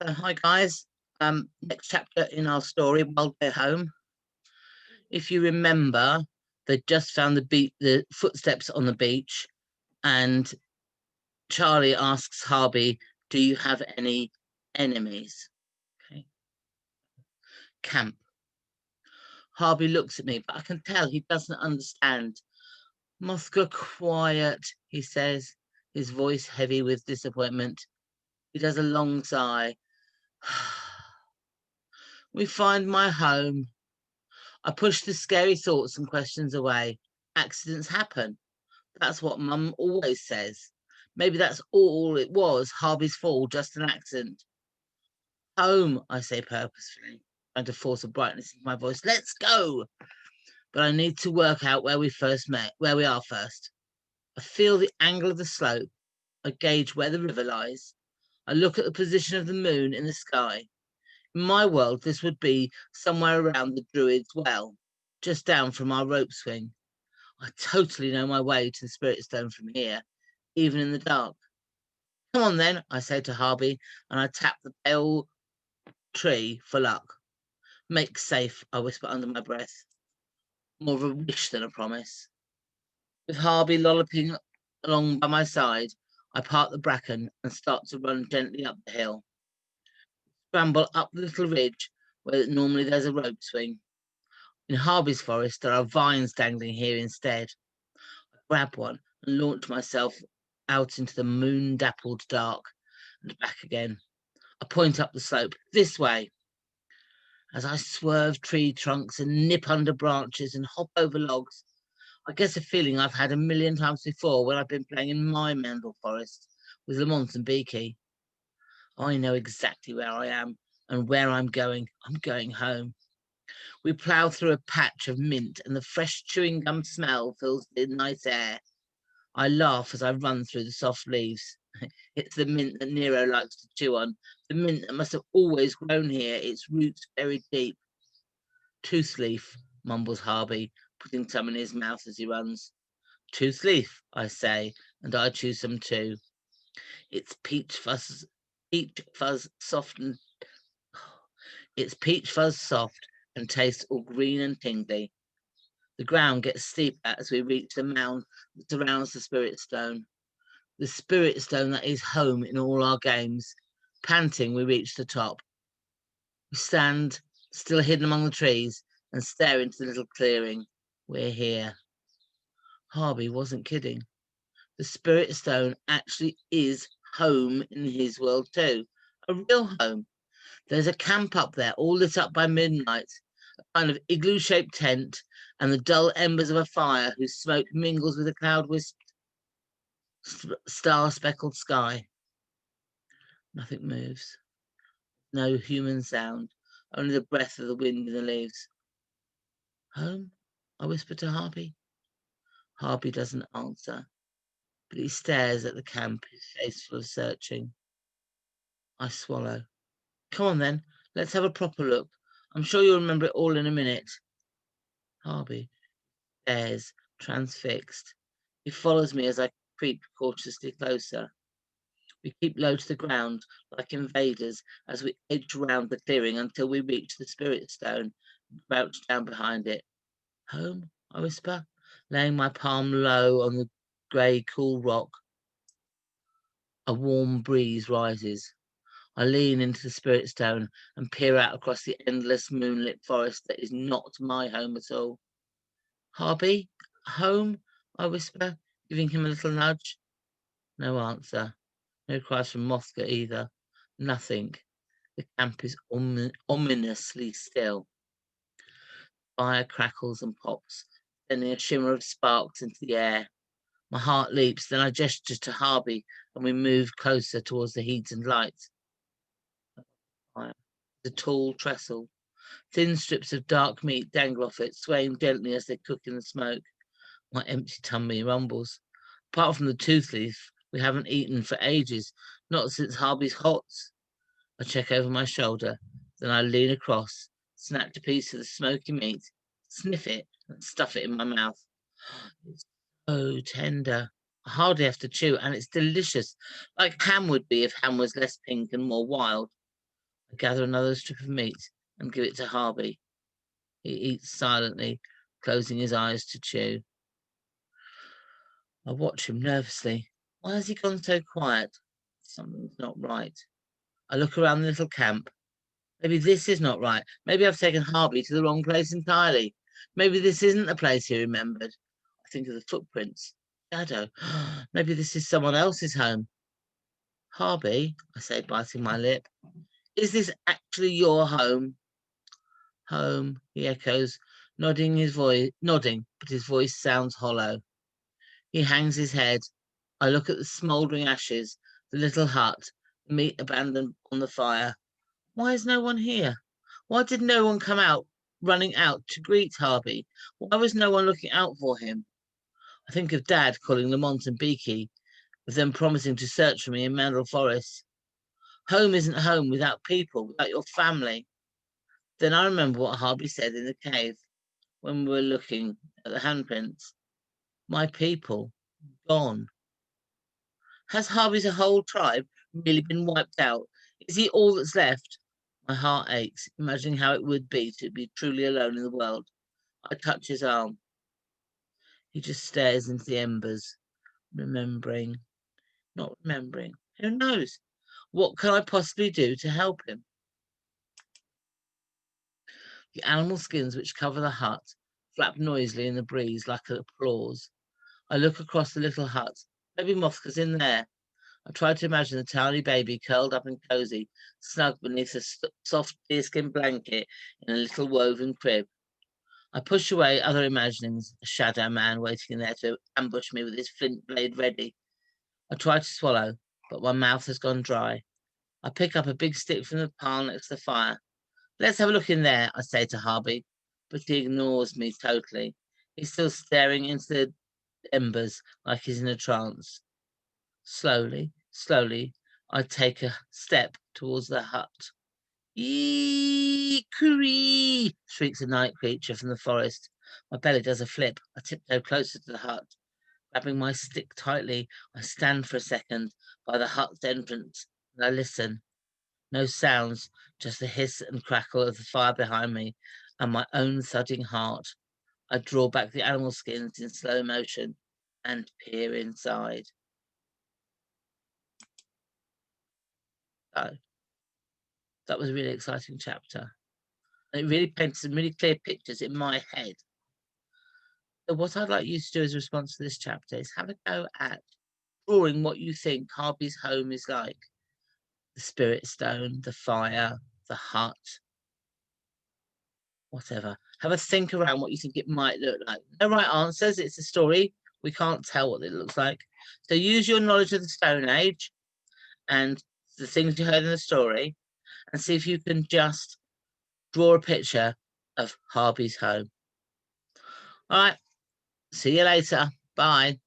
Hi guys. Next chapter in our story, Wild Bear Home. If you remember, they just found the footsteps on the beach, and Charlie asks Harvey, "Do you have any enemies?" Okay. Camp. Harvey looks at me, but I can tell he doesn't understand. Mosca, quiet, he says, his voice heavy with disappointment. He does a long sigh. We find my home. I push the scary thoughts and questions away. Accidents happen. That's what Mum always says. Maybe that's all it was, Harvey's fall, just an accident. Home, I say purposefully, trying to force a brightness into my voice. Let's go! But I need to work out where we first met, where we are first. I feel the angle of the slope. I gauge where the river lies. I look at the position of the moon in the sky. In my world, this would be somewhere around the Druid's Well, just down from our rope swing. I totally know my way to the Spirit Stone from here, even in the dark. Come on then, I say to Harvey, and I tap the pale tree for luck. Make safe, I whisper under my breath. More of a wish than a promise. With Harvey lolloping along by my side, I part the bracken and start to run gently up the hill. Scramble up the little ridge where normally there's a rope swing. In Harvey's forest, there are vines dangling here instead. I grab one and launch myself out into the moon-dappled dark and back again. I point up the slope, this way. As I swerve tree trunks and nip under branches and hop over logs, I get a feeling I've had a million times before when I've been playing in my Mendel forest with Lamont and Beaky. I know exactly where I am and where I'm going. I'm going home. We plough through a patch of mint and the fresh chewing gum smell fills the night air. I laugh as I run through the soft leaves. It's the mint that Nero likes to chew on, the mint that must have always grown here, its roots buried deep. Toothleaf, mumbles Harvey, putting some in his mouth as he runs. Toothleaf, I say, and I chew some too. It's peach fuzz soft and it's peach fuzz soft and tastes all green and tingly. The ground gets steeper as we reach the mound that surrounds the Spirit Stone. The Spirit Stone that is home in all our games. Panting, we reach the top. We stand, still hidden among the trees, and stare into the little clearing. We're here. Harvey wasn't kidding. The Spirit Stone actually is home in his world too. A real home. There's a camp up there, all lit up by midnight, a kind of igloo-shaped tent, and the dull embers of a fire whose smoke mingles with the cloud-wisped, star-speckled sky. Nothing moves. No human sound, only the breath of the wind in the leaves. Home? I whisper to Harvey. Harvey doesn't answer, but he stares at the camp, his face full of searching. I swallow. Come on then, let's have a proper look. I'm sure you'll remember it all in a minute. Harvey stares, transfixed. He follows me as I creep cautiously closer. We keep low to the ground, like invaders, as we edge round the clearing until we reach the Spirit Stone and crouch down behind it. Home? I whisper, laying my palm low on the grey, cool rock. A warm breeze rises. I lean into the Spirit Stone and peer out across the endless moonlit forest that is not my home at all. Harvey, home? I whisper, giving him a little nudge. No answer. No cries from Mosca either. Nothing. The camp is ominously still. Fire crackles and pops, sending a shimmer of sparks into the air. My heart leaps, then I gesture to Harvey and we move closer towards the heat and light. The tall trestle. Thin strips of dark meat dangle off it, swaying gently as they cook in the smoke. My empty tummy rumbles. Apart from the toothleaf, we haven't eaten for ages, not since Harvey's Hots. I check over my shoulder, then I lean across, snatch a piece of the smoky meat, sniff it, and stuff it in my mouth. It's so tender. I hardly have to chew, and it's delicious, like ham would be if ham was less pink and more wild. I gather another strip of meat and give it to Harvey. He eats silently, closing his eyes to chew. I watch him nervously. Why has he gone so quiet? Something's not right. I look around the little camp. Maybe this is not right. Maybe I've taken Harvey to the wrong place entirely. Maybe this isn't the place he remembered. I think of the footprints. Shadow. Maybe this is someone else's home. Harvey, I say, biting my lip. Is this actually your home? Home, he echoes, nodding, but his voice sounds hollow. He hangs his head. I look at the smouldering ashes, the little hut, the meat abandoned on the fire. Why is no one here? Why did no one come out, running out to greet Harvey? Why was no one looking out for him? I think of Dad calling Lamont and Beaky, of them promising to search for me in Mandel Forest. Home isn't home without people, without your family. Then I remember what Harvey said in the cave when we were looking at the handprints. My people, gone. Has Harvey's whole tribe really been wiped out? Is he all that's left? My heart aches, imagining how it would be to be truly alone in the world. I touch his arm. He just stares into the embers, remembering, not remembering. Who knows? What can I possibly do to help him? The animal skins which cover the hut flap noisily in the breeze like applause. I look across the little hut. Maybe Mosca's in there. I try to imagine the tiny baby curled up and cozy, snug beneath a soft deerskin blanket in a little woven crib. I push away other imaginings, a shadow man waiting in there to ambush me with his flint blade ready. I try to swallow, but my mouth has gone dry. I pick up a big stick from the pile next to the fire. Let's have a look in there, I say to Harvey, but he ignores me totally. He's still staring into the embers like he's in a trance. Slowly, I take a step towards the hut. Eeeeee! Shrieks a night creature from the forest. My belly does a flip. I tiptoe closer to the hut. Grabbing my stick tightly, I stand for a second by the hut's entrance and I listen. No sounds, just the hiss and crackle of the fire behind me and my own thudding heart. I draw back the animal skins in slow motion and peer inside. So that was a really exciting chapter. And it really painted some really clear pictures in my head. So what I'd like you to do as a response to this chapter is have a go at drawing what you think Harvey's home is like. The spirit stone, the fire, the hut, whatever. Have a think around what you think it might look like. No right answers. It's a story. We can't tell what it looks like. So use your knowledge of the Stone Age and the things you heard in the story and see if you can just draw a picture of Harvey's home. All right. See you later. Bye.